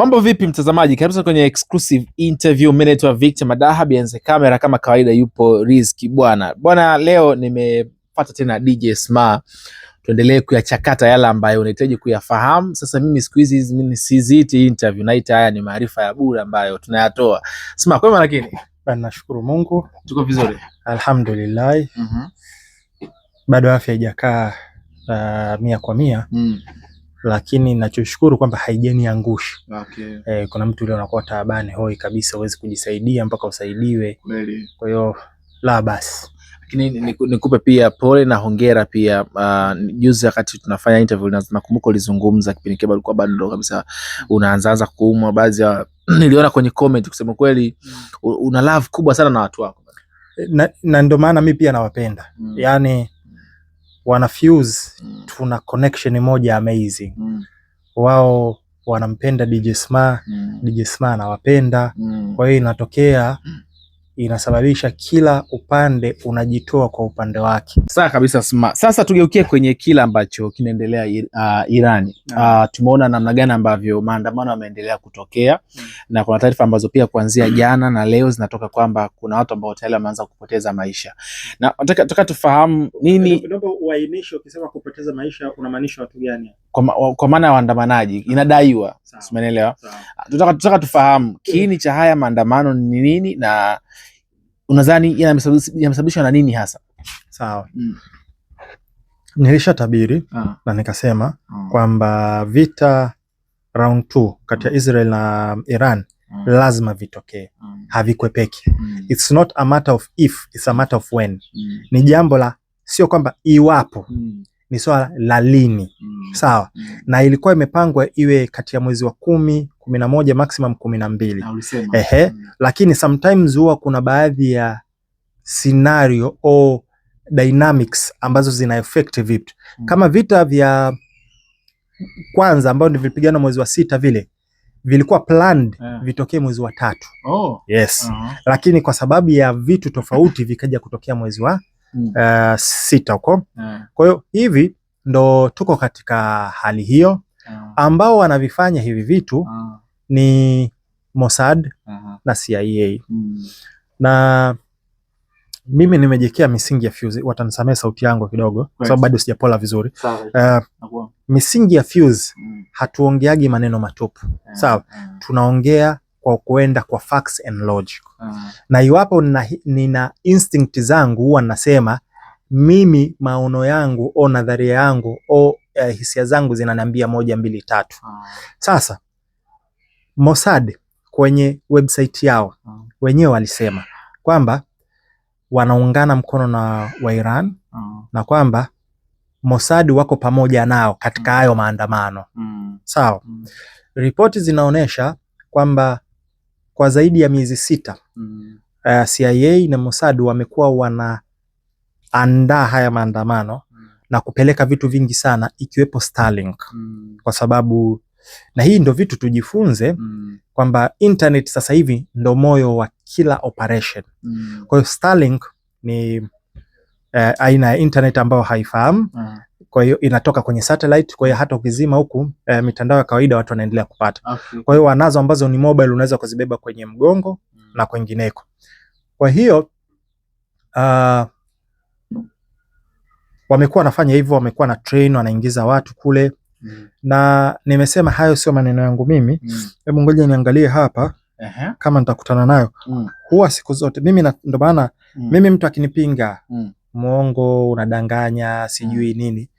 Mambo vipi mtazamaji, karibu kwenye exclusive interview. Mimi naitwa Victor Madaha, behind the camera kama kawaida yupo Rizky bwana. Leo nimepata tena DJ Sma, tuendelee kuyachakata yale ambayo unahitaji kuyafahamu. Sasa mimi siku hizi mimi siziiti interview, naita haya ni maarifa ya bure ambayo tunayatoa. Sma, kwema? Lakini nashukuru Mungu tuko vizuri alhamdulillah. Bado afya haijakaa 100%. Lakini nachoshukuru kwamba haijaniangusha. Okay. Kuna mtu yule anakuwa taabani hoi kabisa, huwezi kujisaidia mpaka usaidiwe. Kwa hiyo la basi. Lakini nikupe pia pole na hongera pia. Juzi wakati tunafanya interview nakumbuka ulizungumza kipindi kile ulikuwa bado kabisa unaanza kuumwa. Baadhi ya niliona kwenye comment kusema kweli una love kubwa sana na watu wako. Na ndio maana mimi pia nawapenda. Yaani wana fuse, tuna connection moja amazing. Wao wanampenda DJ Sma, DJ Sma anawapenda. Kwa hiyo inatokea inasababisha kila upande unajitoa kwa upande wake. Sawa kabisa Sma. Sasa tugeukie kwenye kila ambacho kinaendelea Irani. Tumeona namna gani ambavyo maandamano yameendelea kutokea. Na kuna taarifa ambazo pia kuanzia jana na leo zinatoka kwamba kuna watu ambao tayari wameanza kupoteza maisha. Na nataka tufahamu nini. Kidogo uainishe, ukisema kupoteza maisha unamaanisha watu gani? Kwa maana ya waandamanaji inadaiwa. Umeelewa? Tunataka tufahamu kiini cha haya maandamano ni nini na unadhani yamesababishwa na nini hasa? Sawa. Nilishatabiri na nikasema kwamba vita round 2 kati ya Israel na Iran lazima vitokee. Havikwepeki. It's not a matter of if, it's a matter of when. Ni jambo la sio kwamba iwapo, ni swala la lini. Sawa. Na ilikuwa imepangwa iwe kati ya mwezi wa 10, 11, maximum 12. Lakini sometimes huwa kuna baadhi ya scenario au dynamics ambazo zina affect vitu. Kama vita vya kwanza ambao ndio vilipigana mwezi wa 6 vile vilikuwa planned vitokee mwezi wa 3. Yes. Lakini kwa sababu ya vitu tofauti vikaja kutokea mwezi wa 6 huko. Kwa hiyo hivi ndo tuko katika hali hiyo. Ambao wanavifanya hivi vitu ni Mossad na CIA. Na mimi nimejekea misingi ya fuse. Watanisamea sauti yangu kidogo kwa sababu bado sijapola vizuri. Misingi ya fuse hatuongeagi maneno matupu. Sawa. Tunaongea kwa kuenda kwa facts and logic. Na iwapo nina instinct zangu huwa nasema mimi maono yangu au nadharia yangu au hisia zangu zinaniambia 1, 2, 3. Sasa Mossad kwenye website yao wenyewe walisema kwamba wanaungana mkono na wa Iran na kwamba Mossad wako pamoja nao katika hayo maandamano. Sawa. Ripoti zinaonesha kwamba kwa zaidi ya miezi 6 CIA na Mossad wamekuwa wanaandaa haya maandamano na kupeleka vitu vingi sana ikiwepo Starlink. Kwa sababu na hii ndo vitu tujifunze kwamba internet sasa hivi ndo moyo wa kila operation. Kwa hiyo Starlink ni aina ya internet ambayo haifahamu. Kwa hiyo inatoka kwenye satellite. Kwa hiyo hata ukizima huku mitandao ya kawaida watu wanaendelea kupata. Kwa hiyo wanazo ambazo ni mobile, unaweza kuzibeba kwenye mgongo na kwengineko. Kwa hiyo wamekuwa wanafanya hivyo, wamekuwa na train, wanaingiza watu kule. Na nimesema hayo sio maneno yangu mimi. Hebu ngoja niangalie hapa kama nitakutana nayo. Huwa siku zote mimi ndo maana mimi mtu akinipinga muongo, unadanganya, sijui nini,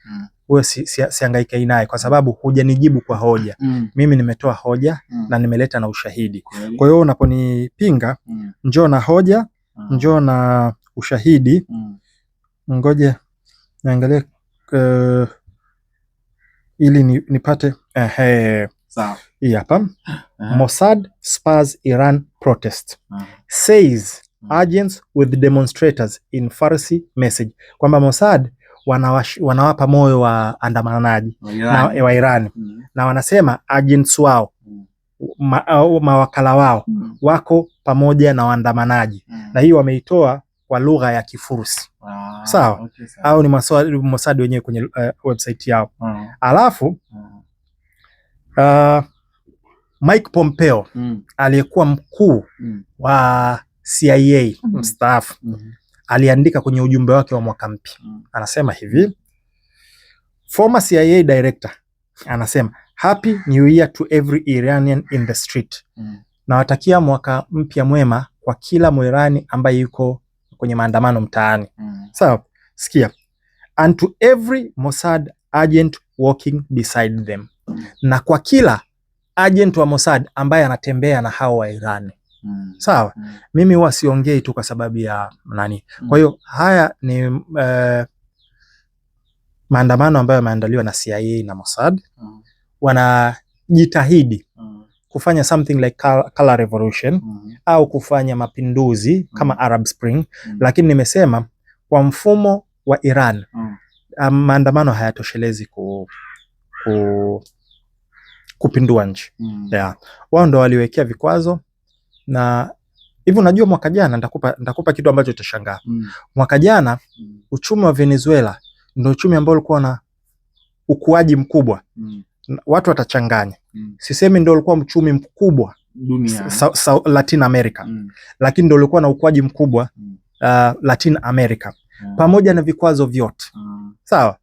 huwa sihangaike naye kwa sababu hujanijibu kwa hoja. Mimi nimetoa hoja na nimeleta na ushahidi. Kwa hiyo unaponipinga njoo na hoja, njoo na ushahidi. Ngoja niangalie ili nipate sawa. Hii hapa. Mossad spurs Iran protest. Says agents with demonstrators in Farsi message. Kwamba Mossad wanawapa moyo wa andamanaji wa Iran. Na wanasema agents wao mawakala wao wako pamoja na waandamanaji. Na hii wameitoa kwa lugha ya Kifursi. Sawa. Okay, au ni Mossad wenyewe kwenye website yao. Alafu Mike Pompeo aliyekuwa mkuu wa CIA mstaafu aliandika kwenye ujumbe wake wa mwaka mpya. Anasema hivi, former CIA director anasema Happy New Year to every Iranian in the street. Nawatakia mwaka mpya mwema kwa kila Mwirani ambaye yuko kwenye maandamano mtaani. Sawa, sikia. And to every Mossad agent walking beside them. Na kwa kila agent wa Mossad ambaye anatembea na hao wa Irani. Sawa, mimi huwa siongei tu kwa sababu ya nani. Kwa hiyo haya ni maandamano ambayo yameandaliwa na CIA na Mossad. Wanajitahidi kufanya something like color revolution au kufanya mapinduzi kama Arab Spring, lakini nimesema kwa mfumo wa Iran maandamano hayatoshelezi kupindua nchi. Yeah. Wao ndo waliwekea vikwazo, na hivi unajua mwaka jana nitakupa kitu ambacho utashangaa. Mwaka jana uchumi wa Venezuela ndio uchumi ambao ulikuwa na ukuaji mkubwa. Watu watachanganya. Sisemi ndio ulikuwa uchumi mkubwa dunia, Latin America. Lakini ndio ulikuwa na ukuaji mkubwa Latin America. Pamoja na vikwazo vyote. Sawa?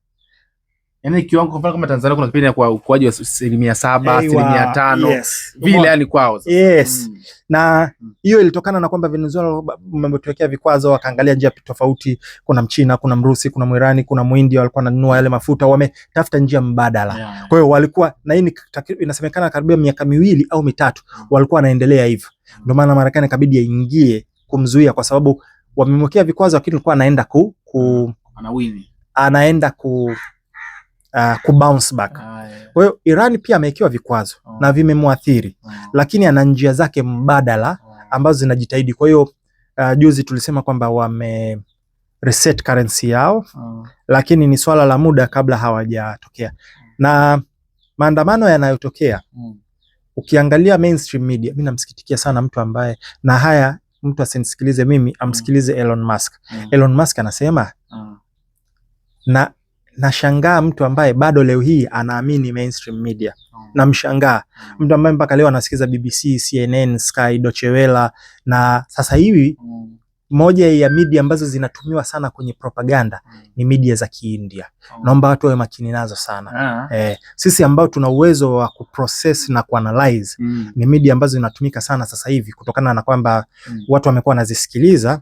Yaani kiwango kwa mfano kama Tanzania kuna kipindi kwa ukuaji wa 7%, 5%. Vile yani kwao. Yes. Na hiyo ilitokana na kwamba Venezuela wametuwekea vikwazo, wakaangalia njia tofauti. Kuna Mchina, kuna Mrusi, kuna Mwirani, kuna Muhindi walikuwa wananunua yale mafuta, wametafuta njia mbadala. Kwa hiyo walikuwa na hii inasemekana karibia miaka 2 au 3 walikuwa wanaendelea hivyo. Ndio maana Marekani ikabidi yaingie kumzuia, kwa sababu wamemwekea vikwazo, lakini alikuwa anaenda anaenda ku bounce back. Kwa hiyo Iran pia amewekewa vikwazo na vimemwathiri, lakini ana njia zake mbadala ambazo zinajitahidi. Kwa hiyo juzi tulisema kwamba wame reset currency yao, lakini ni swala la muda kabla hawajatokea. Na maandamano yanayotokea, ukiangalia mainstream media, mimi namsikitikia sana mtu ambaye, na haya mtu asinisikilize mimi, amsikilize Elon Musk. Elon Musk anasema na nashangaa mtu ambaye bado leo hii anaamini mainstream media. Namshangaa mtu ambaye mpaka leo anasikiza BBC, CNN, Sky, Deutsche Welle, na sasa hivi moja ya media ambazo zinatumiwa sana kwenye propaganda ni media za Kiindia. Naomba watu wawe makini nazo sana. Sisi ambao tuna uwezo wa kuprocess na kuanalyze ni media ambazo zinatumika sana sasa hivi, kutokana na kwamba watu wamekuwa wanazisikiliza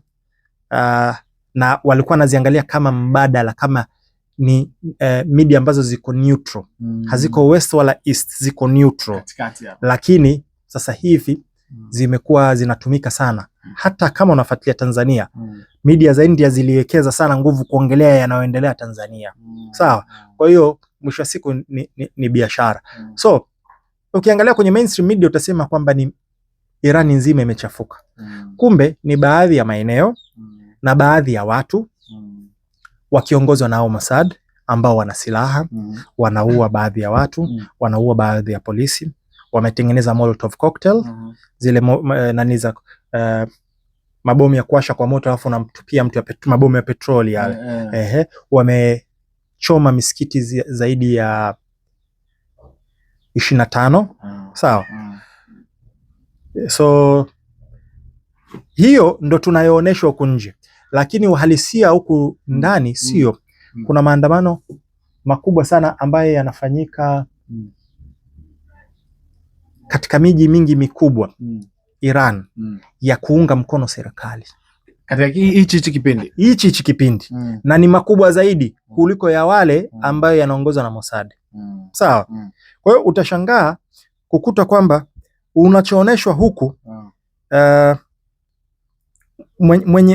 na walikuwa wanaziangalia kama mbadala, kama ni media ambazo ziko neutral. Haziko west wala east, ziko neutral. Lakini sasa hivi zimekuwa zinatumika sana. Hata kama unafuatilia Tanzania, media za India ziliwekeza sana nguvu kuongelea yanayoendelea Tanzania. Sawa? Kwa hiyo mwisho wa siku ni biashara. So ukiangalia kwenye mainstream media utasema kwamba ni Irani nzima imechafuka. Kumbe ni baadhi ya maeneo na baadhi ya watu wakiongozwa na Mossad ambao wana silaha, wanaua baadhi ya watu, wanaua baadhi ya polisi, wametengeneza Molotov cocktail, zile nani za mabomu ya kuwasha kwa moto alafu unamtupia mtu mabomu ya petroli yale. Wamechoma misikiti zaidi ya 25. Sawa? So hiyo ndo tunayoonyeshwa huku nje, lakini uhalisia huku ndani sio. Kuna maandamano makubwa sana ambayo yanafanyika katika miji mingi mikubwa Iran ya kuunga mkono serikali katika hichi kipindi na ni makubwa zaidi kuliko ya wale ambayo yanaongozwa na Mossad. Sawa? Kwa hiyo utashangaa kukuta kwamba unachooneshwa huku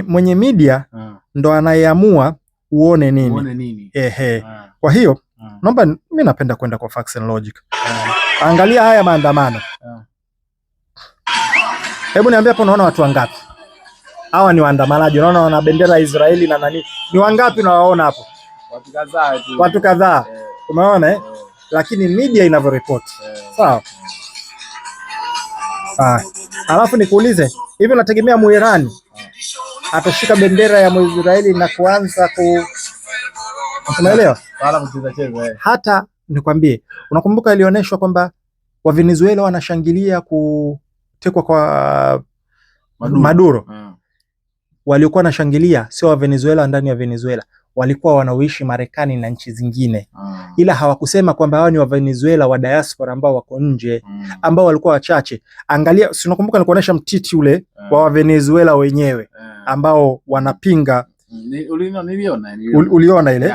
mwenye media ndo anayeamua uone nini. Kwa hiyo naomba, mimi napenda kwenda kwa facts and logic. Angalia haya maandamano. Hebu niambie hapo, unaona watu wangapi? Hawa ni waandamanaji, unaona wana bendera ya Israeli na nani? Ni wangapi unawaona hapo? Watu kadhaa. Umeona Lakini media inavyoripoti. Sawa? Alafu nikuulize, hivi unategemea Muirani atashika bendera ya Israeli na kuanza unaelewa? Hata nikwambie, unakumbuka ilioneshwa kwamba wa Venezuela wanashangilia kutekwa kwa Maduro. Waliokuwa wanashangilia sio wa Venezuela ndani ya Venezuela, walikuwa wanaoishi Marekani na nchi zingine. Ila hawakusema kwamba hao ni wa Venezuela wa diaspora ambao wako nje, ambao walikuwa wachache. Angalia, si unakumbuka nilikuonesha mtiti ule wa Venezuela wenyewe ambao wanapinga. Uliona ile?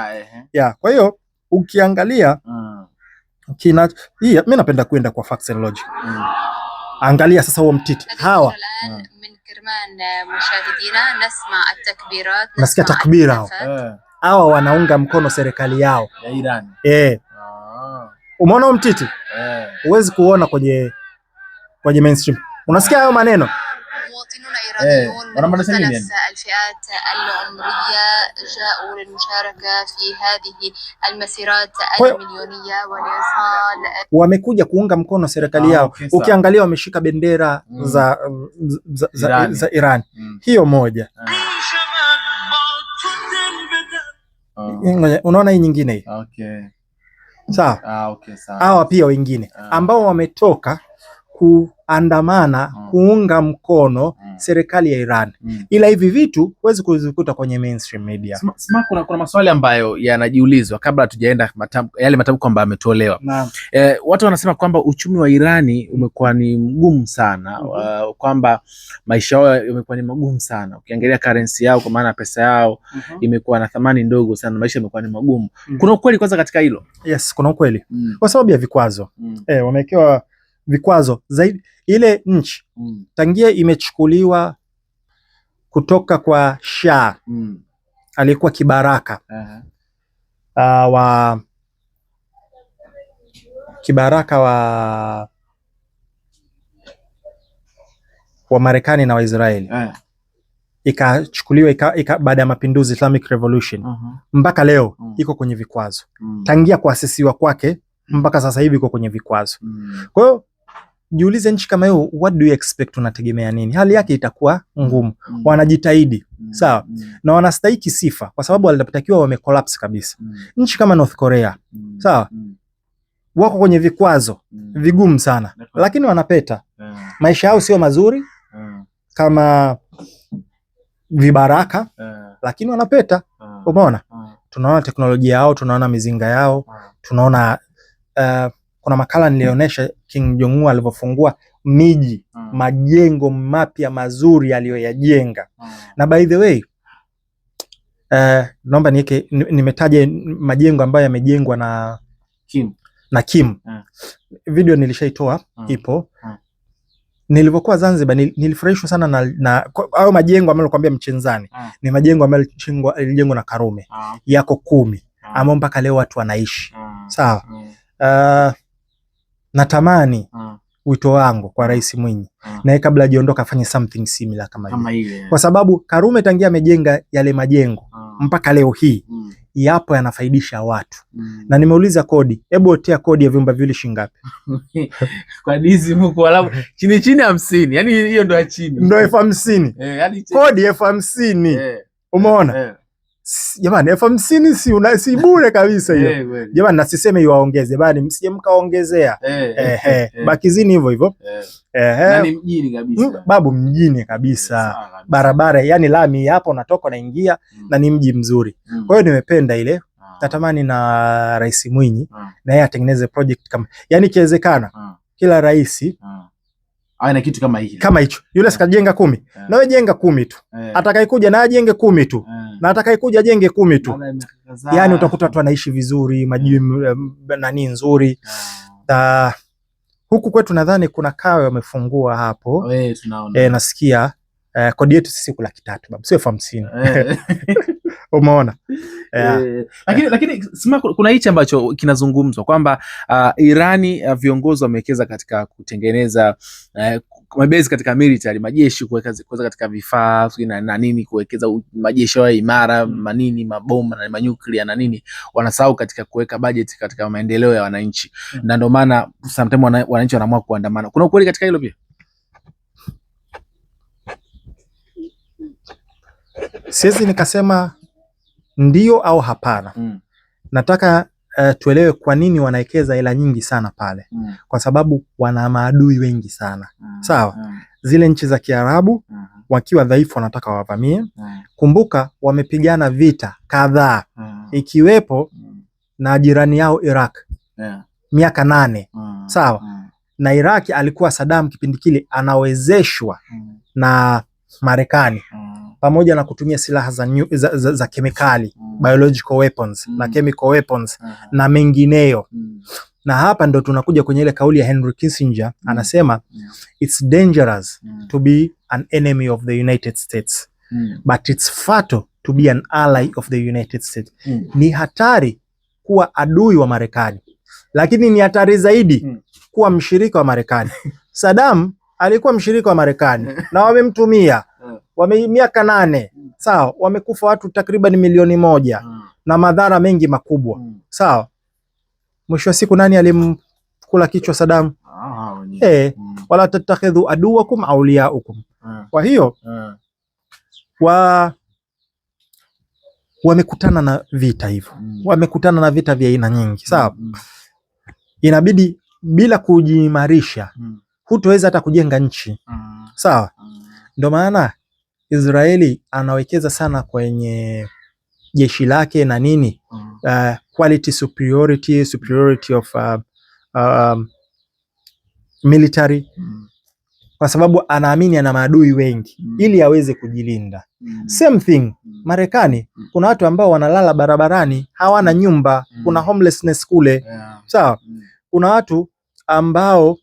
Yeah, kwa hiyo ukiangalia mimi napenda kwenda kwa facts and logic. Angalia sasa huo mtiti. Hawa nasikia takbira hao. Hawa wanaunga mkono serikali yao ya Iran. Umeona huo mtiti? Huwezi kuona kwenye mainstream. Unasikia hayo maneno? ونمبر سنين يعني الفئات العمرية جاءوا للمشاركة في هذه المسيرات المليونية ولإيصال wamekuja kuunga mkono serikali yao. Ukiangalia wameshika bendera za Iran. Hiyo moja. Unaona hii nyingine hii? Sawa. Hawa pia wengine ambao wametoka kuandamana kuunga mkono serikali ya Iran. Ila hivi vitu huwezi kuzikuta kwenye mainstream media. Kuna maswali ambayo yanajiulizwa kabla hatujaenda yale matamko ambayo yametolewa. Watu wanasema kwamba uchumi wa Irani umekuwa ni mgumu sana, kwamba maisha yao yamekuwa ni magumu sana. Ukiangalia currency yao, kwa maana pesa yao imekuwa na thamani ndogo sana, maisha yamekuwa ni magumu. Kuna ukweli kwanza katika hilo? Yes, kuna ukweli. Kwa sababu ya vikwazo. Wamewekewa vikwazo zaidi. Ile nchi tangia imechukuliwa kutoka kwa Shah alikuwa kibaraka wa Marekani na Waisraeli, ikachukuliwa baada ya mapinduzi Islamic Revolution mpaka leo iko kwenye vikwazo. Tangia kuasisiwa kwake mpaka sasa hivi iko kwenye vikwazo. Kwa hiyo jiulize, nchi kama hiyo, what do you expect? Unategemea nini? Hali yake itakuwa ngumu. Wanajitahidi, sawa, na wanastahiki sifa kwa sababu walitakiwa wame collapse kabisa. Nchi kama North Korea, sawa, wako kwenye vikwazo vigumu sana, lakini wanapeta. Maisha yao sio mazuri kama vibaraka, lakini wanapeta. Umeona? Tunaona teknolojia yao, tunaona mizinga yao, tunaona kuna makala nilionyesha Kim Jong Un alivyofungua miji, majengo mapya mazuri aliyoyajenga. Na by the way, naomba nimetaje majengo ambayo yamejengwa na Kim. Video nilishaitoa, ipo. Nilivyokuwa Zanzibar nilifurahishwa sana na hayo majengo ambayo nilikwambia Mchenzani. Ni majengo ambayo yalijengwa na Karume. Yako 10 ambao mpaka leo watu wanaishi. Sawa. Natamani wito wangu kwa Rais Mwinyi, naye kabla hajaondoka afanye something similar kama ile. Kwa sababu Karume tangia amejenga yale majengo mpaka leo hii yapo yanafaidisha watu. Na nimeuliza kodi, hebu otea kodi ya vyumba vile shilingi ngapi? Kwa dizi mko alafu chini 50. Yaani hiyo ndo ya chini. Ndio 50. Yaani kodi 50. Umeona? Jamani, 50 si bure kabisa hiyo. Jamani, nasiseme iwaongeze, bali msije mkaongezea. Bakizini hivyo hivyo. Na ni mjini kabisa. Babu, mjini kabisa. Barabara, yani lami hapo unatoka unaingia, na ni mji mzuri. Kwa hiyo nimependa ile. Natamani na Rais Mwinyi na yeye atengeneze project kama, yani ikiwezekana kila rais awe na kitu kama hiki, kama hicho. Yule sikajenga 10, na wewe jenga 10 tu. Atakayekuja na ajenge 10 tu. Na atakayekuja ajenge 10 tu. Yani utakuta watu wanaishi vizuri, maji nani nzuri. Huku kwetu nadhani kuna kawe wamefungua hapo. Tunaona. Nasikia kodi yetu sisi kula 3 babu, sio 50. Umeona? Lakini sima, kuna hichi ambacho kinazungumzwa kwamba Irani viongozi wamewekeza katika kutengeneza mabezi katika military, majeshi, kuwekeza katika vifaa na nini, kuwekeza majeshi yao imara, manini, mabomu na manyuklia na nini. Wanasahau katika kuweka budget katika maendeleo ya wananchi. Na ndio maana sometimes wananchi wanaamua kuandamana. Kuna ukweli katika hilo pia? Siwezi nikasema ndio au hapana. Nataka tuelewe kwa nini wanawekeza hela nyingi sana pale. Kwa sababu wana maadui wengi sana. Sawa? Zile nchi za Kiarabu wakiwa dhaifu wanataka wavamie. Kumbuka wamepigana vita kadhaa ikiwepo na jirani yao Iraq. Miaka 8. Sawa? Na Iraq alikuwa Saddam kipindi kile anawezeshwa na Marekani pamoja na kutumia silaha za kemikali, biological weapons na chemical weapons na mengineyo. Na hapa ndo tunakuja kwenye ile kauli ya Henry Kissinger, anasema it's dangerous to be an enemy of the United States but it's fatal to be an ally of the United States. Ni hatari kuwa adui wa Marekani, lakini ni hatari zaidi kuwa mshirika wa Marekani. Saddam alikuwa mshirika wa Marekani na wamemtumia miaka 8. Sawa, wamekufa watu takriban 1,000,000 na madhara mengi makubwa. Sawa, mwisho wa siku nani alimkula kichwa Saddam? Wala tatakhidhu aduwakum awliyaukum. Kwa hiyo wamekutana na vita hivyo, wamekutana na vita vya aina nyingi. Sawa, inabidi bila kujiimarisha hutoweza hata kujenga nchi. Sawa, ndio maana Israeli anawekeza sana kwenye jeshi lake na nini, quality superiority of military, kwa sababu anaamini ana maadui wengi ili aweze kujilinda. Same thing Marekani, kuna watu ambao wanalala barabarani, hawana nyumba, kuna homelessness kule. Sawa, kuna watu ambao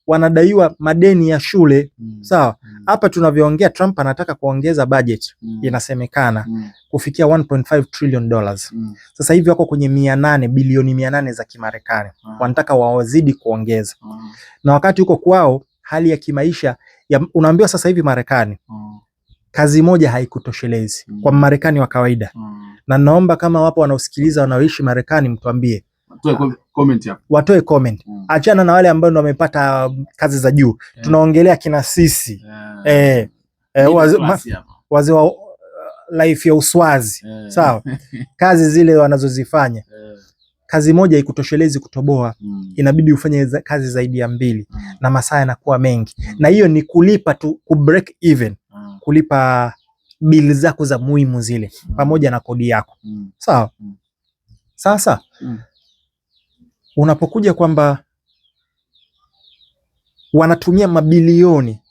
wanadaiwa madeni ya shule. Sawa, hapa tunavyoongea Trump anataka kuongeza budget, inasemekana kufikia $1.5 trillion. Sasa hivi wako kwenye bilioni 800 za Kimarekani. Wanataka wawazidi kuongeza. Na wakati huko kwao hali ya kimaisha unaambiwa sasa hivi Marekani kazi moja haikutoshelezi kwa Marekani wa kawaida. Na naomba kama wapo wanaosikiliza wanaoishi Marekani mtuambie, watoe comment. Achana na wale ambao ndio wamepata kazi za juu. Tunaongelea kina sisi. Wazee wa life ya uswazi. Sawa? Kazi zile wanazozifanya. Kazi moja haikutoshelezi kutoboa. Inabidi ufanye kazi zaidi ya 2 na masaa yanakuwa mengi. Na hiyo ni kulipa tu, ku break even. Kulipa bili zako za muhimu zile pamoja na kodi yako. Sawa? Sasa unapokuja kwamba wanatumia mabilioni,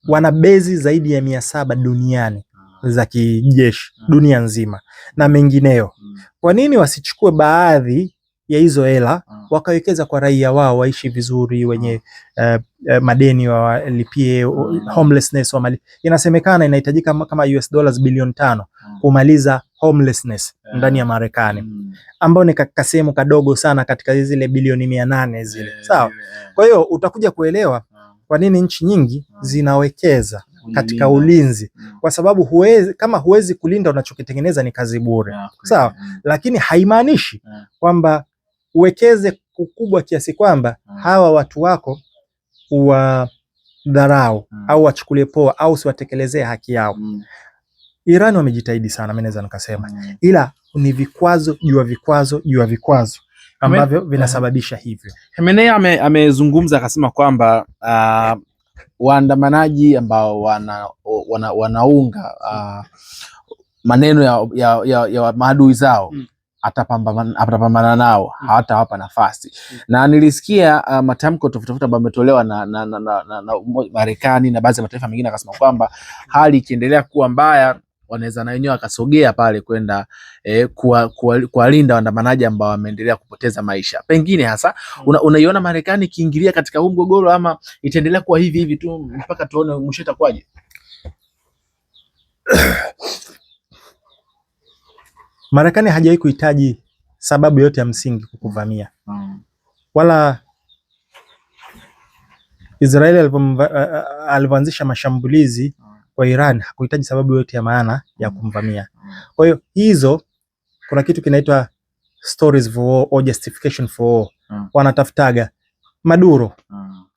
wana bezi zaidi ya 700 duniani za kijeshi dunia nzima na mengineyo. Kwa nini wasichukue baadhi ya hizo hela wakawekeza kwa raia wao waishi vizuri, wenye madeni walipie, homelessness inasemekana inahitajika kama $5 bilioni kumaliza homelessness ndani ya Marekani, ambao ni kasehemu kadogo sana katika zile bilioni 800 zile. Sawa? Kwa hiyo utakuja kuelewa kwa nini nchi nyingi zinawekeza katika ulinzi, kwa sababu kama huwezi kulinda unachokitengeneza ni kazi bure. Sawa? Lakini haimaanishi kwamba uwekeze ukubwa kiasi kwamba hawa watu wako uwadharau au wachukulie poa au siwatekelezee haki yao. Iran wamejitahidi sana, mimi naweza nikasema, ila ni vikwazo juu ya vikwazo juu ya vikwazo ambavyo vinasababisha hivyo. Khamenei amezungumza akasema kwamba waandamanaji ambao wanaunga maneno ya maadui zao atapambana nao, hawatawapa nafasi. Na nilisikia matamko tofauti ambayo yametolewa na Marekani na baadhi ya mataifa mengine, akasema kwamba hali ikiendelea kuwa mbaya wanaweza na wenyewe wakasogea pale kwenda kuwalinda waandamanaji ambao wameendelea kupoteza maisha. Pengine hasa unaiona Marekani ikiingilia katika huu mgogoro, ama itaendelea kuwa hivi hivi tu mpaka tuone mwisho itakuwaje? Marekani hajawahi kuhitaji sababu yote ya msingi kukuvamia. Wala Israeli alivyoanzisha mashambulizi kwa Iran hakuhitaji sababu yote ya maana ya kumvamia. Kwa hiyo hizo, kuna kitu kinaitwa stories for war or justification for war. Wanatafutaga Maduro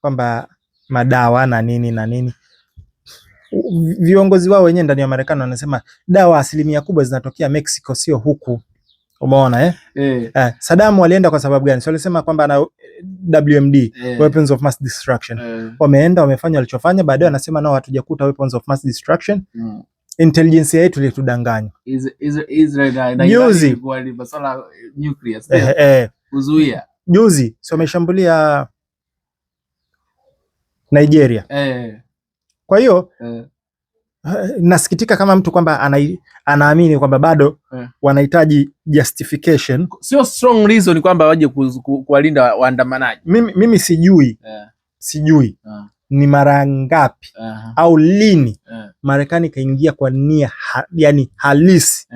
kwamba madawa na nini na nini. Viongozi wao wenyewe ndani ya Marekani wanasema dawa 1% kubwa zinatokea Mexico, sio huku. Umeona Saddam walienda kwa sababu gani? So walisema kwamba ana WMD, weapons of mass destruction. Wameenda wamefanya walichofanya, baadaye wanasema nao hatujakuta weapons of mass destruction. Intelligence yetu ilitudanganya. Juzi kuzuia. Juzi so wameshambulia Nigeria. Kwa hiyo nasikitika kama mtu kwamba anaamini kwamba bado wanahitaji justification. Sio strong reason kwamba waje kuwalinda waandamanaji. Mimi sijui ni mara ngapi au lini Marekani kaingia kwa nia yani halisi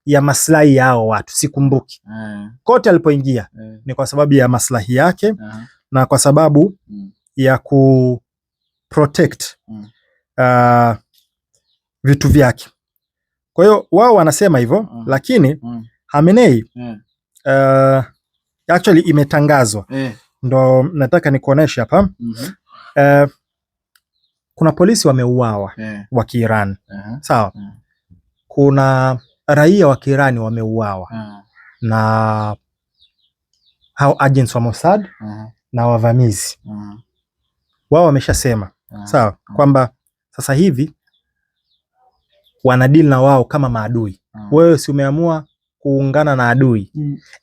ya maslahi yao watu, sikumbuki. Kote alipoingia ni kwa sababu ya maslahi yake na kwa sababu ya ku protect vitu vyake. Kwa hiyo wao wanasema hivyo, lakini Khamenei actually imetangazwa. Ndo nataka nikuoneshe hapa. Kuna polisi wameuawa wa Kiiran. Sawa. Kuna raia wa Kiirani wameuawa na hao agents wa Mossad na wavamizi. Wao wameshasema sawa kwamba sasa hivi wanadili na wao kama maadui. Wewe si umeamua kuungana na adui.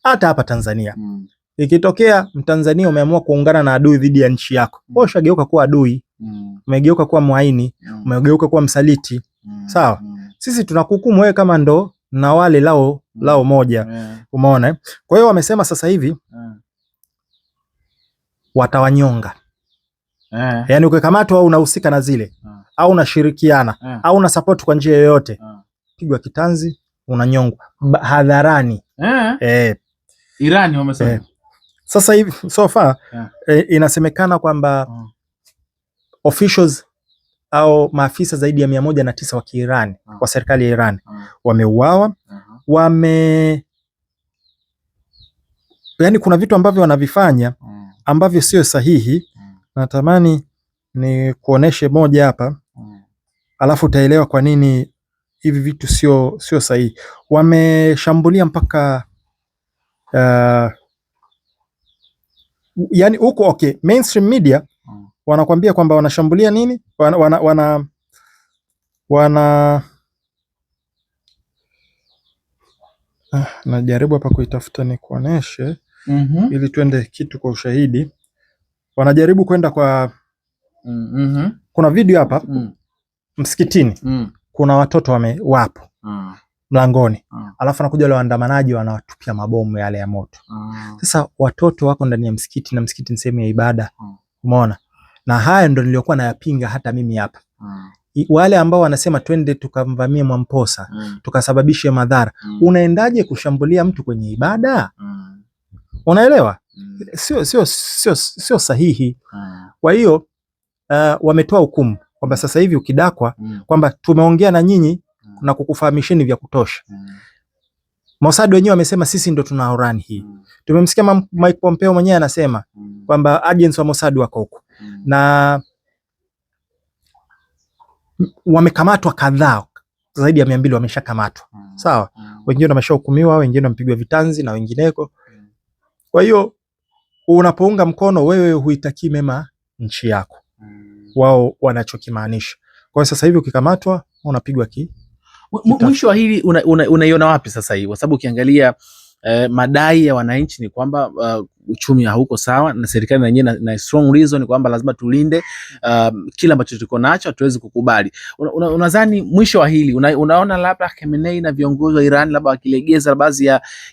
Hata hapa Tanzania ikitokea Mtanzania umeamua kuungana na adui dhidi ya nchi yako, wewe ushageuka kuwa adui, umegeuka kuwa mwaini, umegeuka kuwa msaliti. Sawa, sisi tunakuhukumu wewe kama ndo na wale lao moja. Umeona? Kwa hiyo wamesema sasa hivi watawanyonga. Yani ukikamatwa au unahusika na zile au unashirikiana au una support kwa njia yoyote, pigwa kitanzi, unanyongwa hadharani. Irani wamesema. Sasa hivi so far inasemekana kwamba officials au maafisa zaidi ya 109 wa Kiirani wa serikali ya Iran wameuawa. Yani kuna vitu ambavyo wanavifanya ambavyo sio sahihi. Natamani ni kuoneshe moja hapa, alafu utaelewa kwa nini hivi vitu sio sahihi. Wameshambulia mpaka yani huko okay, mainstream media wanakuambia kwamba wanashambulia nini? Najaribu hapa kuitafuta ni kuoneshe ili tuende kitu kwa ushahidi. Wanajaribu kwenda kwa kuna video hapa msikitini. Kuna watoto wapo mlangoni, alafu nakuja wale waandamanaji wanawatupia mabomu yale ya moto. Sasa watoto wako ndani ya msikiti na msikiti ni sehemu ya ibada. Umeona? Na haya ndo niliokuwa nayapinga hata mimi hapa. Wale ambao wanasema twende tukamvamie Mwamposa tukasababishe madhara. Unaendaje kushambulia mtu kwenye ibada? Unaelewa? Sio sahihi. Kwa hiyo wametoa hukumu kwamba sasa hivi ukidakwa kwamba tumeongea na nyinyi na kukufahamisheni vya kutosha. Mossad wenyewe wamesema sisi ndo tunaorani hii. Tumemsikia Mike Pompeo mwenyewe anasema kwamba agents wa Mossad wako huko na wamekamatwa kadhaa, zaidi ya 200 wameshakamatwa. Sawa, wengine wameshahukumiwa, wengine wamepigwa vitanzi na wengineko. Kwa hiyo unapounga mkono, wewe huitaki mema nchi yako, wao wanachokimaanisha. Kwa hiyo sasa hivi ukikamatwa unapigwa mwisho wa hili unaiona wapi sasa hivi? Kwa sababu ukiangalia madai ya wananchi ni kwamba uchumi hauko sawa, na serikali na yenyewe na strong reason kwamba lazima tulinde kila ambacho tuko nacho, hatuwezi kukubali. Unadhani mwisho wa hili unaona labda Khamenei na viongozi wa Iran labda wakilegeza baadhi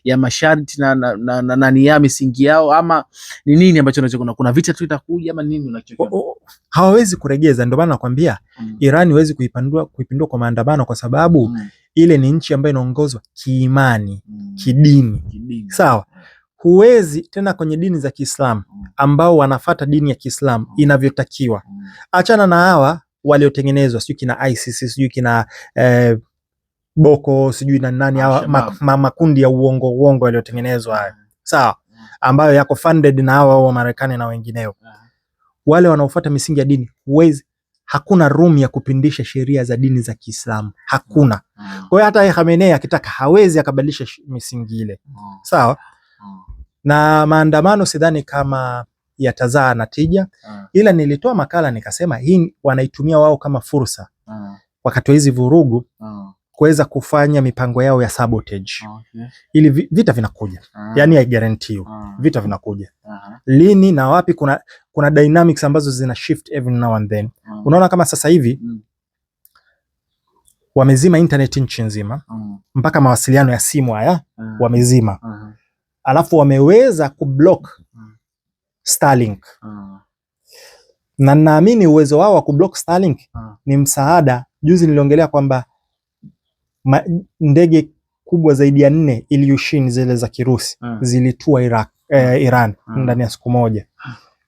ya masharti na nia misingi yao, ama ni nini ambacho unachoona? Kuna vita tu itakuja ama nini unachokiona? Hawawezi kuregeza. Ndio maana nakwambia Iran haiwezi kuipindua kwa maandamano, kwa sababu ile ni nchi ambayo inaongozwa kiimani, kidini. Sawa. Huwezi tena kwenye dini za Kiislamu ambao wanafata dini ya Kiislamu inavyotakiwa. Achana na hawa waliotengenezwa, sijui kina ISIS, sijui kina Boko, sijui na nani hawa makundi ya uongo waliotengenezwa haya. Sawa, ambayo yako funded na hawa wa Marekani na wengineo. Wale wanaofuata misingi ya dini, huwezi hakuna room ya kupindisha sheria za dini za Kiislamu, hakuna. Kwa hiyo hata Khamenei akitaka hawezi akabadilisha misingi ile, sawa. Na maandamano sidhani kama yatazaa natija, ila nilitoa makala nikasema hii wanaitumia wao kama fursa wakati wa hizi vurugu kuweza kufanya mipango yao ya sabotage. Ili vita vinakuja, yani I guarantee you vita vinakuja. Lini na wapi, kuna dynamics ambazo zina shift every now and then. Unaona kama sasa hivi wamezima internet nchi nzima, mpaka mawasiliano ya simu haya wamezima. Alafu wameweza kublock Starlink. Na naamini uwezo wao wa kublock Starlink ni msaada. Juzi niliongelea kwamba ndege kubwa zaidi ya 4 Ilyushin zile za Kirusi zilitua Iran ndani ya siku moja,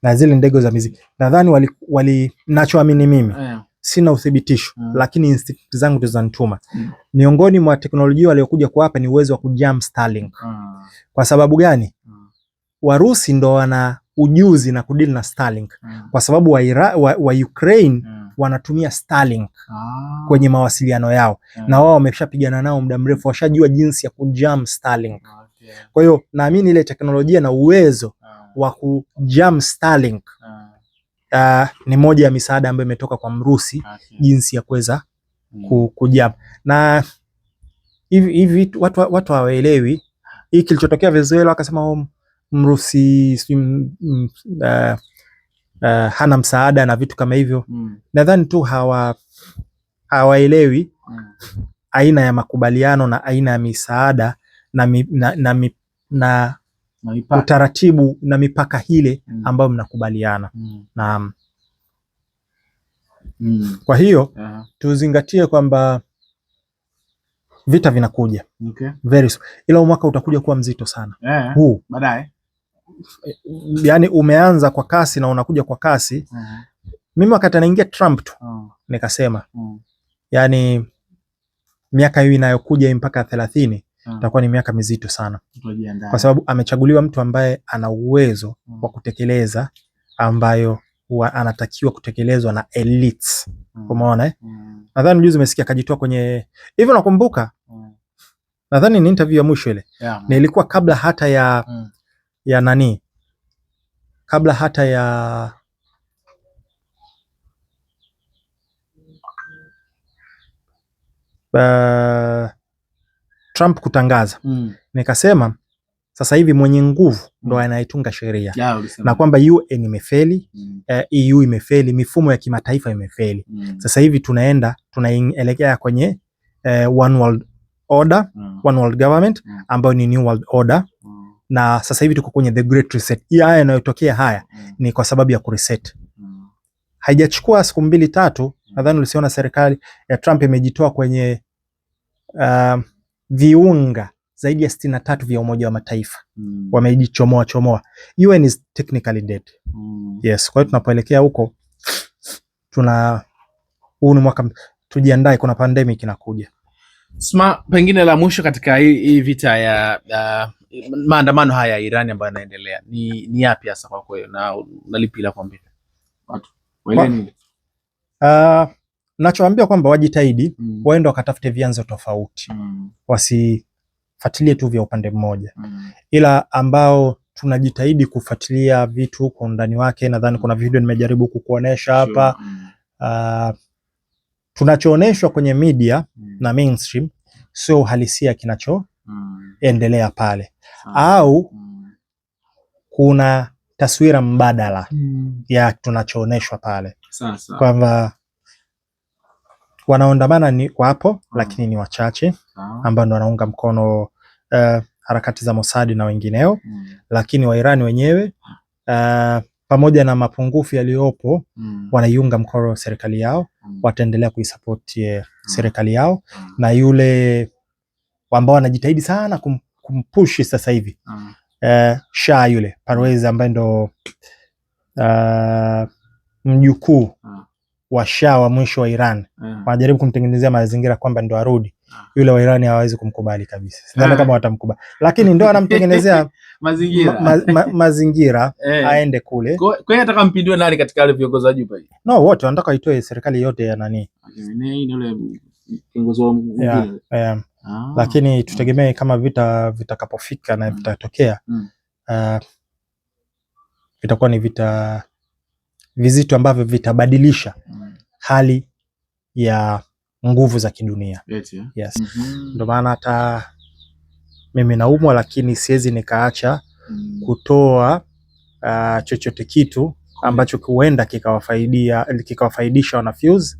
na zile ndege za mizigo. Nadhani nachoamini mimi, sina uthibitisho, lakini instinct zangu zinanituma miongoni mwa teknolojia waliokuja kwa hapa ni uwezo wa kujam Starlink. Kwa sababu gani? Warusi ndo wana ujuzi na kudili na Starlink, kwa sababu wa Ukraine wanatumia Starlink kwenye mawasiliano yao, na wao wameshapigana nao muda mrefu, washajua jinsi ya kujam Starlink. Kwa hiyo naamini ile teknolojia na uwezo wa kujam Starlink ni moja ya misaada ambayo imetoka kwa Mrusi, jinsi ya kuweza kujam. Na hivi watu hawaelewi hiki kilichotokea Venezuela, wakasema Mrusi hana msaada na vitu kama hivyo. Nadhani tu hawaelewi aina ya makubaliano na aina ya misaada na utaratibu na mipaka hile ambayo mnakubaliana. Na kwa hiyo tuzingatie kwamba vita vinakuja very soon. Ila mwaka utakuja kuwa mzito sana huu baadaye. Yani umeanza kwa kasi na unakuja kwa kasi. Mimi wakati anaingia Trump tu nikasema yani miaka hii inayokuja mpaka 30 itakuwa ni miaka mizito sana, kwa sababu amechaguliwa mtu ambaye ana uwezo wa kutekeleza ambayo anatakiwa kutekelezwa na elites. Umeona nadhani juzi umesikia akajitoa kwenye hivyo, nakumbuka nadhani ni interview ya mwisho ile na ilikuwa kabla hata ya nani, kabla hata ya Trump kutangaza. Nikasema sasa hivi mwenye nguvu ndo anayetunga sheria, na kwamba UN imefeli, EU imefeli, mifumo ya kimataifa imefeli. Sasa hivi tunaelekea kwenye one world order, one world government ambayo ni new world order. Na sasa hivi tuko kwenye the great reset. Haya yanayotokea haya ni kwa sababu ya kureset. Haijachukua siku 2-3, nadhani ulisiona serikali ya Trump imejitoa kwenye viunga zaidi ya 63 vya Umoja wa Mataifa. Wamejichomoa. UN is technically dead. Yes, kwa hiyo tunapoelekea huko huu ni mwaka, tujiandae, kuna pandemic inakuja. Pengine la mwisho katika hii vita ya maandamano haya ya Iran ambayo yanaendelea ni yapi hasa kwa kweli, na lipi la kuambia watu waelewe? Nachoambia kwamba wajitahidi, waende wakatafute vyanzo tofauti, wasifuatilie tu vya upande mmoja, ila ambao tunajitahidi kufuatilia vitu kwa undani wake. Nadhani kuna video nimejaribu kukuonesha hapa. Tunachooneshwa kwenye media na mainstream sio uhalisia kinachoendelea pale, au kuna taswira mbadala ya tunachooneshwa pale, kwamba wanaondamana ni wapo, lakini ni wachache ambao ndo wanaunga mkono harakati za Mossad na wengineo. Lakini Wairani wenyewe pamoja na mapungufu yaliyopo wanaiunga mkono serikali yao, wataendelea kuisupport serikali yao. Na yule ambao wanajitahidi sana kumpushi sasa hivi Shah yule Parvez ambaye ndo mjukuu wa Shah wa mwisho wa Iran, wanajaribu kumtengenezea mazingira kwamba ndo arudi. yule wa Irani hawezi kumkubali kabisa. Sidhani kama watamkubali. Lakini ndio anamtengenezea mazingira aende kule. Kwa hiyo ataka mpindue nani katika wale viongozi wa juu pale? No, wote wanataka itoe serikali yote ya nani? Yule kiongozi wa mwingine. Lakini tutegemee kama vita vitakapofika na vitatokea, vitakuwa ni vita vizito ambavyo vitabadilisha hali ya nguvu za kidunia. Yes. Ndio maana hata mimi naumwa, lakini siwezi nikaacha kutoa chochote kitu ambacho huenda kikawafaidisha wanaFUSE,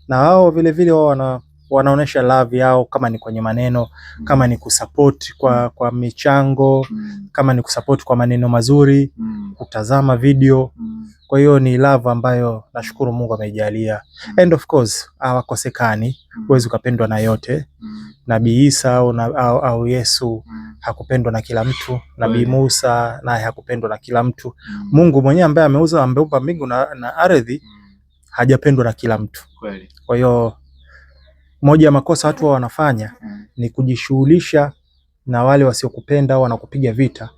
na wao vile vile wao wanaonesha love yao, kama ni kwenye maneno, kama ni kusupport kwa michango, kama ni kusupport kwa maneno mazuri, kutazama video. Kwa hiyo ni love ambayo nashukuru Mungu ameijalia. And of course hawakosekani, huwezi ukapendwa na yote. Nabii Isa au Yesu hakupendwa na kila mtu. Nabii Musa naye hakupendwa na kila mtu. Mungu mwenyewe ambaye ameumba mbingu na ardhi hajapendwa na kila mtu. Kwa hiyo moja ya makosa watu wanafanya ni kujishughulisha na wale wasiokupenda au wanakupiga vita.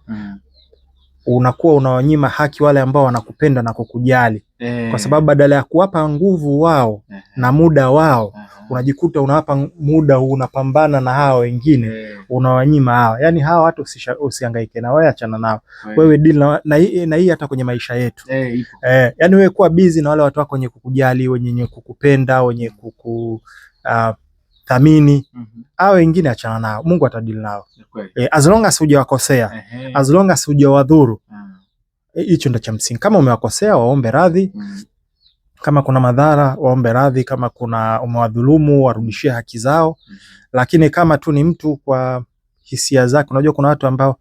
Unakuwa unawanyima haki wale ambao wanakupenda na kukujali. Kwa sababu badala ya kuwapa nguvu wao na muda wao, unajikuta unawapa muda, unapambana na hao wengine, unawanyima hao. Yani hawa watu usihangaike na wao, achana nao. Wewe deal na hii hata kwenye maisha yetu. Yani wewe kuwa busy na wale watu wako wenye kukujali, wenye kukupenda, wenye thamini. Hao wengine achana nao, Mungu atadili nao. As long as hujawakosea, as long as hujawadhuru, hicho ndio cha msingi. Kama umewakosea, waombe radhi. Kama kuna madhara, waombe radhi. Kama kuna umewadhulumu, warudishie haki zao. Lakini kama tu ni mtu kwa hisia zake, unajua kuna watu ambao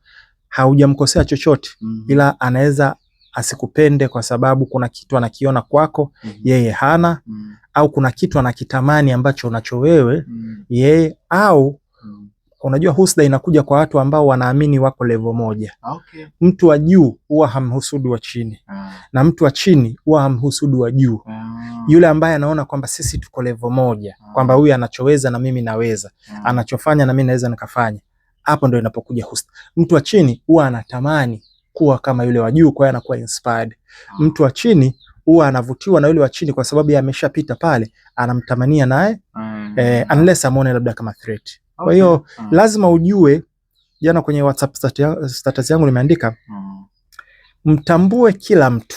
haujamkosea chochote, ila anaweza asikupende kwa sababu kuna kitu anakiona kwako yeye hana, au kuna kitu anakitamani ambacho unacho wewe yeye, au unajua husda inakuja kwa watu ambao wanaamini wako level moja. Mtu wa juu huwa hamhusudu wa chini, na mtu wa chini huwa hamhusudu wa juu. Yule ambaye anaona kwamba sisi tuko level moja, kwamba huyu anachoweza na mimi naweza, anachofanya na mimi naweza nikafanya, hapo ndio inapokuja husda. Mtu wa chini huwa anatamani kuwa kama yule wa juu, kwa hiyo anakuwa inspired. Mtu wa chini huwa anavutiwa na yule wa chini kwa sababu ameshapita pale, anamtamania naye, unless amuone labda kama threat. Kwa hiyo lazima ujue. Jana kwenye WhatsApp status yangu nimeandika, mtambue kila mtu.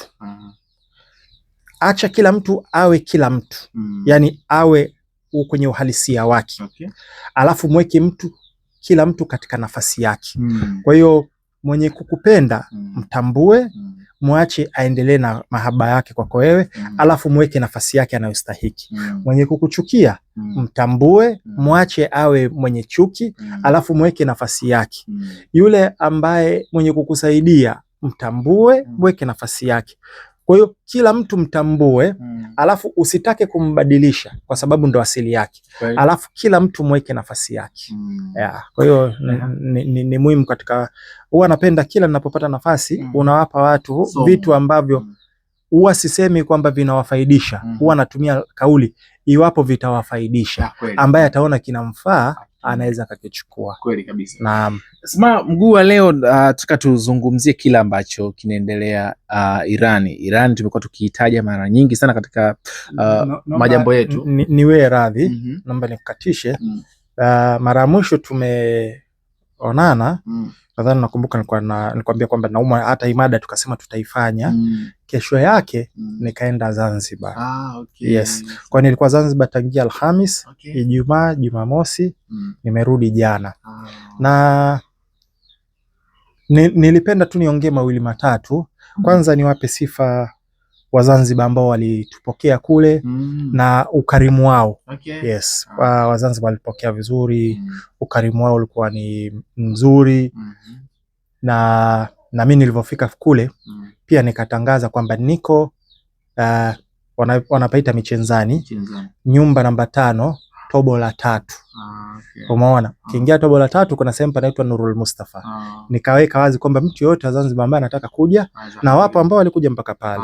Acha kila mtu awe kila mtu. Yani awe kwenye uhalisia wake. Alafu mweke kila mtu katika nafasi yake. Kwa hiyo mwenye kukupenda mtambue, mwache aendelee na mahaba yake kwako wewe, alafu mweke nafasi yake anayostahiki. Mwenye kukuchukia mtambue, mwache awe mwenye chuki, alafu mweke nafasi yake. Yule ambaye mwenye kukusaidia mtambue, mweke nafasi yake. Kwa hiyo kila mtu mtambue, alafu usitake kumbadilisha kwa sababu ndo asili yake. Alafu kila mtu mweke nafasi yake. Kwa hiyo ni muhimu katika, huwa napenda kila ninapopata nafasi unawapa watu vitu ambavyo huwa sisemi kwamba vinawafaidisha. Huwa natumia kauli iwapo vitawafaidisha, ambaye ataona kinamfaa anaweza kakichukua. Kweli kabisa. Naam. Sema mguu wa leo tutaka tuzungumzie kila ambacho kinaendelea Iran tumekuwa tukihitaja mara nyingi sana katika majambo yetu. Niwe radhi, naomba nikukatishe. Mara ya mwisho tumeonana, nadhani nakumbuka nilikwambia kwamba naumwa, hata imada tukasema tutaifanya. Kesho yake nikaenda Zanzibar. Yes. Kwa nilikuwa Zanzibar tangia Alhamis, Ijumaa, Jumamosi, nimerudi jana. Na nilipenda tu niongee mawili matatu. Kwanza niwape sifa wa Zanzibar ambao walitupokea kule na ukarimu wao. Yes. Wa Zanzibar walipokea vizuri, ukarimu wao ulikuwa ni mzuri. Na mimi nilipofika kule pia nikatangaza kwamba niko wanapaita Michenzani, nyumba namba 5, tobo la 3. Umeona? Kiingia tobo la 3 kuna sehemu panaitwa Nurul Mustafa. Nikaweka wazi kwamba mtu yote wa Zanzibar ambaye anataka kuja, na wapo ambao walikuja mpaka pale.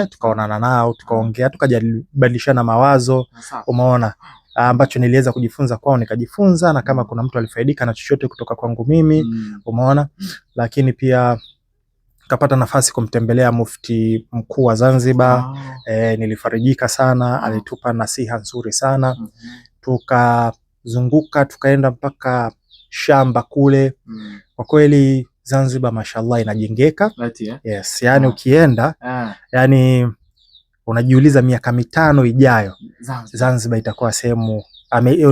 Tukaonana nao, tukaongea, tukajadilishana mawazo. Umeona? ambacho niliweza kujifunza kwao nikajifunza, na kama kuna mtu alifaidika na chochote kutoka kwangu mimi, umeona. Lakini pia kapata nafasi kumtembelea mufti mkuu wa Zanzibar. Nilifarijika sana, alitupa nasiha nzuri sana. Tukazunguka tukaenda mpaka shamba kule. Kwa kweli Zanzibar mashallah inajengeka. Yes, yani ukienda yani unajiuliza miaka 5 ijayo Zanzibar itakuwa sehemu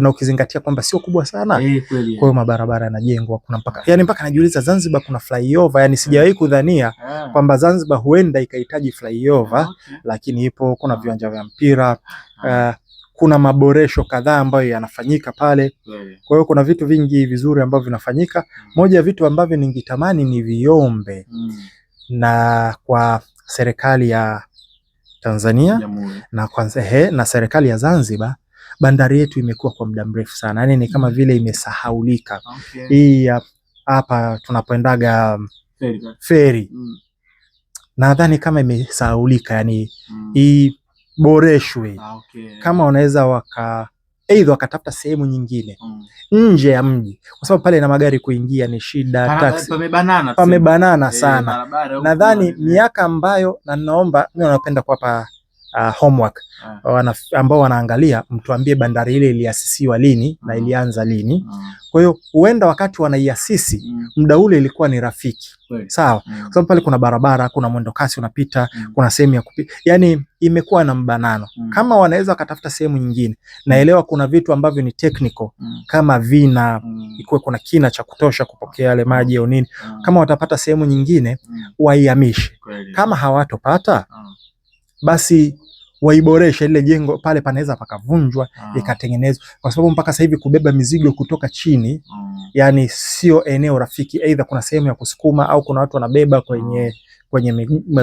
na ukizingatia kwamba sio kubwa sana. Kwa hiyo mabarabara yanajengwa, kuna mpaka najiuliza Zanzibar kuna flyover, yani sijawahi kudhania kwamba Zanzibar huenda ikahitaji flyover, lakini ipo. Kuna viwanja vya mpira, kuna maboresho kadhaa ambayo yanafanyika pale. Kwa hiyo kuna vitu vingi vizuri ambavyo vinafanyika. Moja ya vitu ambavyo ningetamani ni viombe na kwa serikali ya Tanzania na serikali ya Zanzibar, bandari yetu imekuwa kwa muda mrefu sana, yani ni kama vile imesahaulika. Hii hapa tunapoendaga feri nadhani kama imesahaulika, yani iboreshwe. Kama wanaweza aidha wakatafuta sehemu nyingine nje ya mji, kwa sababu pale na magari kuingia ni shida, taxi pamebanana sana. Nadhani miaka ambayo, na ninaomba mimi napenda kuwapa homework ambao wanaangalia, mtuambie bandari ile iliasisiwa lini na ilianza lini. Kwa hiyo huenda wakati wanaiasisi muda ule ilikuwa ni rafiki, sawa, kwa sababu pale kuna barabara, kuna mwendo kasi unapita, kuna sehemu ya kupita, yani imekuwa na mbanano. Kama wanaweza wakatafuta sehemu nyingine, naelewa kuna vitu ambavyo ni technical kama vina ikuwe kuna kina cha kutosha kupokea yale maji au nini. Kama watapata sehemu nyingine waihamishe. Kama hawatopata basi waiboreshe ile jengo pale, panaweza pakavunjwa ikatengenezwa, kwa sababu mpaka sasa hivi kubeba mizigo kutoka chini yani sio eneo rafiki. Aidha kuna sehemu ya kusukuma au kuna watu wanabeba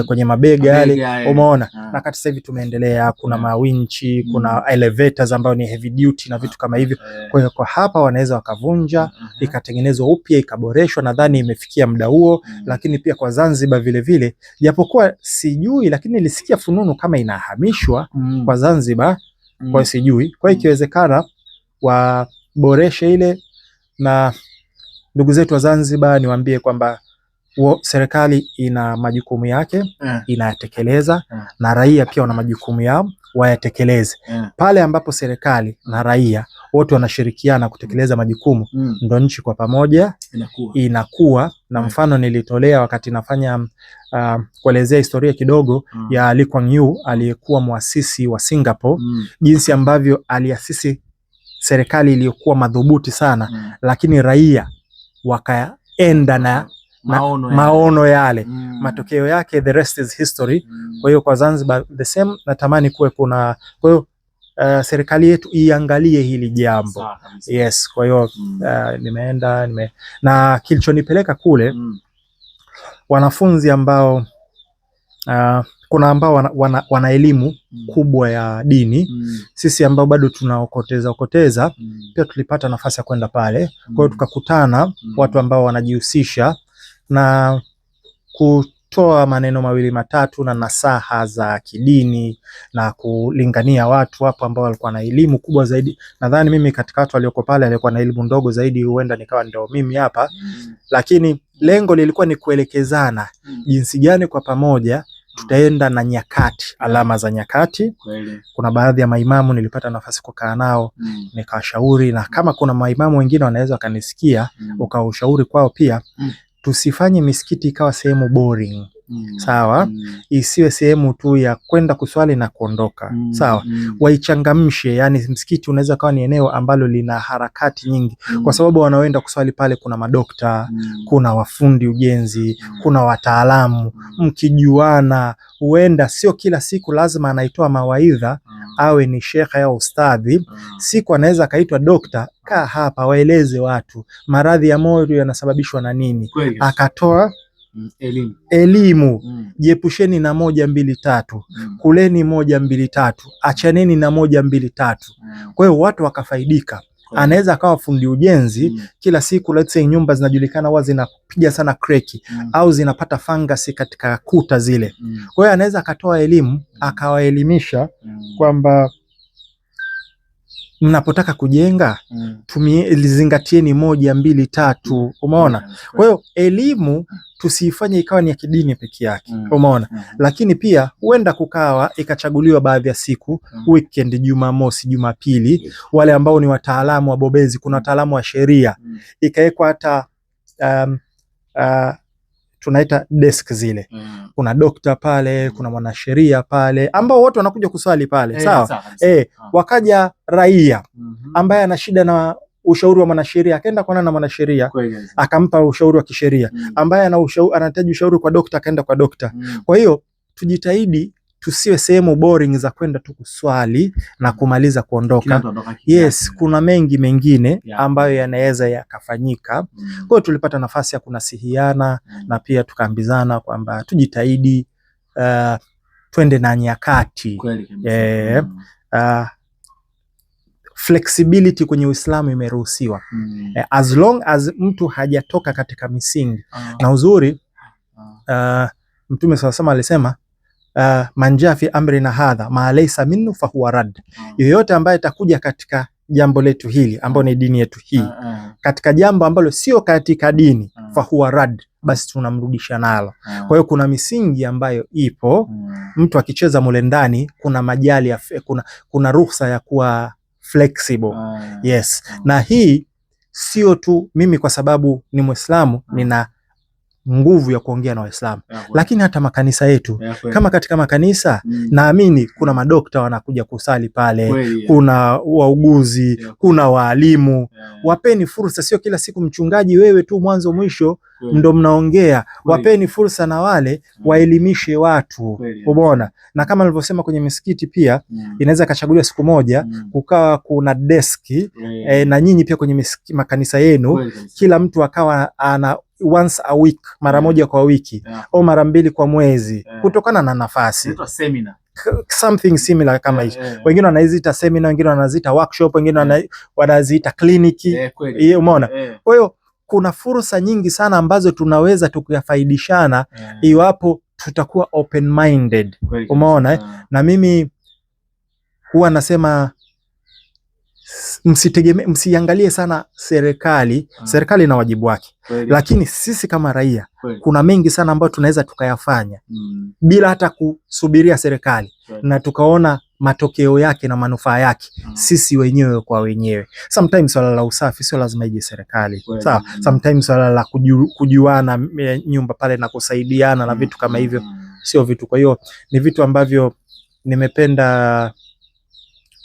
kwenye mabega yale, umeona. Na kati sasa hivi tumeendelea, kuna mawinchi, kuna elevators ambao ni heavy duty na vitu kama hivyo. Kwa hiyo kwa hapa wanaweza wakavunja ikatengenezwa upya ikaboreshwa, nadhani imefikia muda huo. Lakini pia kwa Zanzibar vile vile, japokuwa sijui, lakini nilisikia fununu kama inahamishwa kwa Zanzibar, kwa sijui. Kwa hiyo ikiwezekana waboreshe ile. Na ndugu zetu wa Zanzibar niwaambie kwamba serikali ina majukumu yake inayatekeleza, na raia pia wana majukumu yao wayatekeleze. Pale ambapo serikali na raia wote wanashirikiana kutekeleza majukumu, ndo nchi kwa pamoja inakuwa. Na mfano nilitolea wakati nafanya kuelezea historia kidogo ya Lee Kuan Yew aliyekuwa muasisi wa Singapore, jinsi ambavyo aliasisi serikali iliyokuwa madhubuti sana, lakini raia wakaenda na maono yale. Matokeo yake the rest is history. Kwa hiyo kwa Zanzibar the same, natamani kuwe kuna, kwa hiyo serikali yetu iangalie hili jambo. Yes, kwa hiyo nimeenda na kilichonipeleka kule, wanafunzi ambao kuna ambao wana elimu kubwa ya dini. Sisi ambao bado tunaokoteza pia tulipata nafasi ya kwenda pale. Kwa hiyo tukakutana watu ambao wanajihusisha na kutoa maneno mawili matatu na nasaha za kidini na kulingania watu hapo ambao walikuwa na elimu kubwa zaidi. Nadhani mimi katika watu walioko pale alikuwa na elimu ndogo zaidi, huenda nikawa ndio mimi hapa, lakini lengo lilikuwa ni kuelekezana jinsi gani kwa pamoja tutaenda na nyakati, alama za nyakati. Kuna baadhi ya maimamu nilipata nafasi kukaa nao, nikawashauri, na kama kuna maimamu wengine wanaweza wakanisikia ukaushauri kwao pia, tusifanye misikiti ikawa sehemu boring. Sawa, isiwe sehemu tu ya kwenda kuswali na kuondoka. Sawa, waichangamshe. Yani msikiti unaweza kawa ni eneo ambalo lina harakati nyingi, kwa sababu wanaoenda kuswali pale kuna madokta, kuna wafundi ujenzi, kuna wataalamu. Mkijuana, huenda sio kila siku lazima anaitoa mawaidha awe ni shekha au ustadhi. Siku anaweza kaitwa dokta, kaa hapa waeleze watu maradhi ya moyo yanasababishwa na nini, akatoa elimu. Jiepusheni na 1 2 3, kuleni 1 2 3, achaneni na 1 2 3. Kwa hiyo watu wakafaidika. Anaweza akawa fundi ujenzi, kila siku let's say nyumba zinajulikana huwa zinapiga sana kreki au zinapata fangasi katika kuta zile. Kwa hiyo anaweza akatoa elimu, akawaelimisha kwamba mnapotaka kujenga lizingatieni 1, 2, 3. Umeona? Kwa hiyo elimu tusiifanye ikawa ni ya kidini peke yake. Umeona? Lakini pia huenda kukawa ikachaguliwa baadhi ya siku, weekend, Jumamosi, Jumapili, wale ambao ni wataalamu wabobezi, kuna wataalamu wa sheria, ikawekwa hata tunaita desk zile. Kuna dokta pale, kuna mwanasheria pale, ambao wote wanakuja kuswali pale. Sawa? Wakaja raia ambaye ana shida na ushauri wa mwanasheria, akaenda kuonana na mwanasheria, akampa ushauri wa kisheria. Ambaye anahitaji ushauri kwa dokta, akaenda kwa dokta. Kwa hiyo tujitahidi tusiwe sehemu boring za kwenda tu kuswali na kumaliza kuondoka. Yes, kuna mengi mengine ambayo yanaweza yakafanyika. Kwa hiyo tulipata nafasi ya kunasihiana na pia tukaambizana kwamba tujitahidi twende na nyakati. Flexibility kwenye Uislamu imeruhusiwa. As long as mtu hajatoka katika misingi. Na uzuri Mtume SAW alisema manja fi amrina hadha ma laysa minhu fa huwa rad. Yoyote ambaye atakuja katika jambo letu hili ambalo ni dini yetu hii, katika jambo ambalo sio katika dini, fa huwa rad, basi tunamrudisha nalo. Kwa hiyo kuna misingi ambayo ipo, mtu akicheza mule ndani kuna majali ya kuna ruhusa ya kuwa flexible. Yes. Na hii sio tu mimi kwa sababu ni Muislamu nina nguvu ya kuongea na Waislamu, lakini hata makanisa yetu, kama katika makanisa naamini kuna madokta wanakuja kusali pale, kuna wauguzi, kuna waalimu. Wapeni fursa, sio kila siku mchungaji wewe tu mwanzo mwisho ndo mnaongea. Wapeni fursa na wale waelimishe watu. Umeona? Na kama nilivyosema kwenye misikiti pia inaweza kachaguliwa siku moja kukawa kuna deski na nyinyi pia kwenye makanisa yenu kila mtu akawa ana once a week, mara moja kwa wiki au mara 2 kwa mwezi, kutokana na nafasi. Something similar kama hicho. Wengine wanaziita seminar, wengine wanaziita workshop, wengine wanaziita kliniki. Umeona? Kwa hiyo kuna fursa nyingi sana ambazo tunaweza tukuyafaidishana iwapo tutakuwa open minded. Umeona? Na mimi huwa nasema msiangalie sana serikali. Serikali ina wajibu wake, lakini sisi kama raia kuna mengi sana ambayo tunaweza tukayafanya bila hata kusubiria serikali, na tukaona matokeo yake na manufaa yake sisi wenyewe kwa wenyewe. Sometimes swala la usafi sio lazima ije serikali. Sawa? Sometimes swala la kujuana nyumba pale na kusaidiana na vitu kama hivyo sio vitu. Kwa hiyo ni vitu ambavyo nimependa,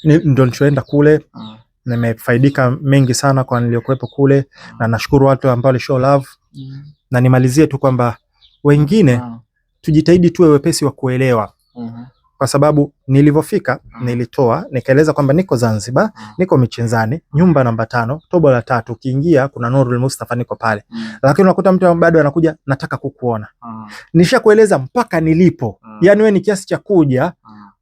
ndio nilichoenda kule. Nimefaidika mengi sana kwa niliokuwepo kule, na nashukuru watu ambao wali show love. Na nimalizie tu kwamba wengine tujitahidi tuwe wepesi wa kuelewa. Kwa sababu nilivyofika nilitoa nikaeleza kwamba niko Zanzibar, niko Michenzani, nyumba namba 5, tobo la 3, ukiingia kuna Nurul Mustafa, niko pale. Lakini unakuta mtu bado anakuja, nataka kukuona. Nishakueleza mpaka nilipo. Yani wewe ni kiasi cha kuja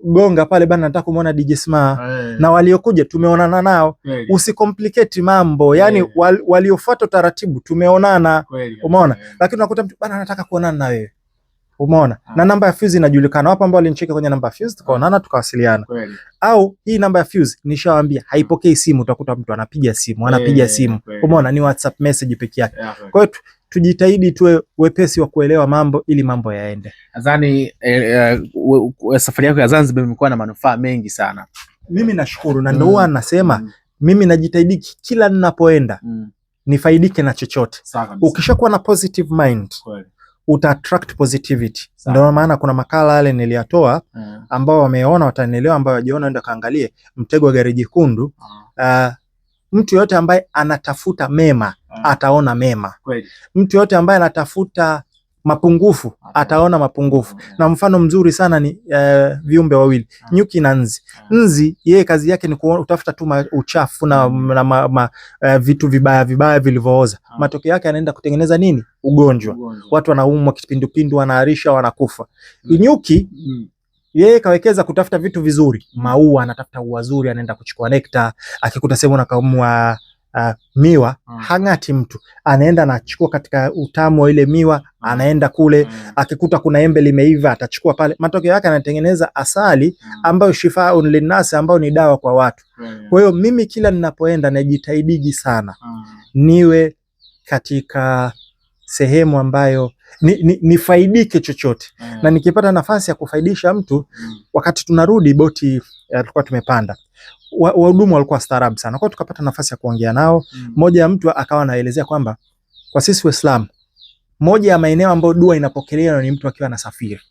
gonga pale bana, nataka kumuona DJ Sma. Na waliokuja tumeonana nao. Usicomplicate mambo. Yani waliofuata taratibu tumeonana. Umeona? Lakini unakuta mtu bana, nataka kuonana na wewe. Umeona? Na namba ya Fuse inajulikana. Wapo ambao walinicheka kwenye namba ya Fuse, tukaonana tukawasiliana. Au hii namba ya Fuse nishawaambia haipokei simu, utakuta mtu anapiga simu. Umeona? Ni WhatsApp message pekee yake. Kwa hiyo tujitahidi tuwe wepesi wa kuelewa mambo ili mambo yaende. Nadhani safari yako ya Zanzibar imekuwa na manufaa mengi sana. Mimi nashukuru, na ndio huwa nasema mimi najitahidi kila ninapoenda nifaidike na chochote. Ukishakuwa na positive mind uta attract positivity. Ndio maana kuna makala yale niliyatoa ambao wameona watanielewa, ambao wajiona nenda kaangalie Mtego wa Gari Jekundu. Mtu yote ambaye anatafuta mema ataona mema. Mtu yote ambaye anatafuta mapungufu ataona mapungufu. Na mfano mzuri sana ni viumbe wawili, nyuki na nzi. Nzi yeye kazi yake ni kutafuta tu uchafu na vitu vibaya vilivyooza. Matokeo yake anaenda kutengeneza nini? Ugonjwa. Watu wanaumwa kipindupindu, wanaharisha, wanakufa. Nyuki yeye kawekeza kutafuta vitu vizuri, maua, anatafuta ua zuri, anaenda kuchukua nekta. Akikuta sehemu anakamua miwa, hang'ati mtu, anaenda anachukua katika utamu wa ile miwa, anaenda kule, akikuta kuna embe limeiva atachukua pale, matokeo yake anatengeneza asali ambayo shifaun linnas, ambayo ni dawa kwa watu. Kwa hiyo mimi kila ninapoenda najitahidigi sana niwe katika sehemu ambayo nifaidike chochote, na nikipata nafasi ya kufaidisha mtu. Wakati tunarudi boti tulikuwa tumepanda, wahudumu walikuwa staarabu sana, kwa tukapata nafasi ya kuongea nao. Mmoja ya mtu akawa anaelezea kwamba kwa sisi Waislamu, moja ya maeneo ambayo dua inapokelewa ni mtu akiwa anasafiri.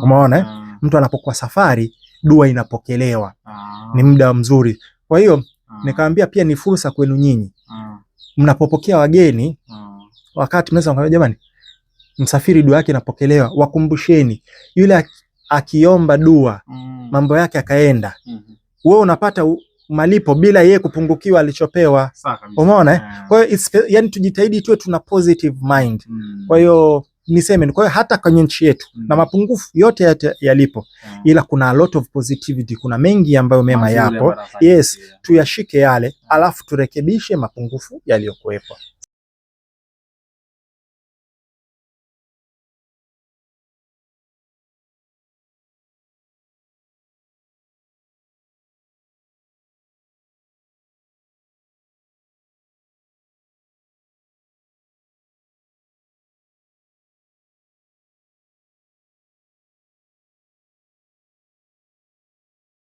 Umeona mtu anapokuwa safari dua inapokelewa, ni muda mzuri. Kwa hiyo nikamwambia pia ni fursa kwenu nyinyi mnapopokea wageni, wakati mnaweza kumwambia jamani, msafiri dua yake inapokelewa, wakumbusheni yule akiomba dua mambo yake akaenda, wewe unapata malipo bila yeye kupungukiwa alichopewa. Umeona kwa hiyo yani tujitahidi tuwe tuna positive mind. Kwa hiyo niseme, kwa hiyo hata kwenye nchi yetu na mapungufu yote yalipo, ila kuna a lot of positivity, kuna mengi ambayo mema yapo. Yes, tuyashike yale alafu turekebishe mapungufu yaliyokuwepo.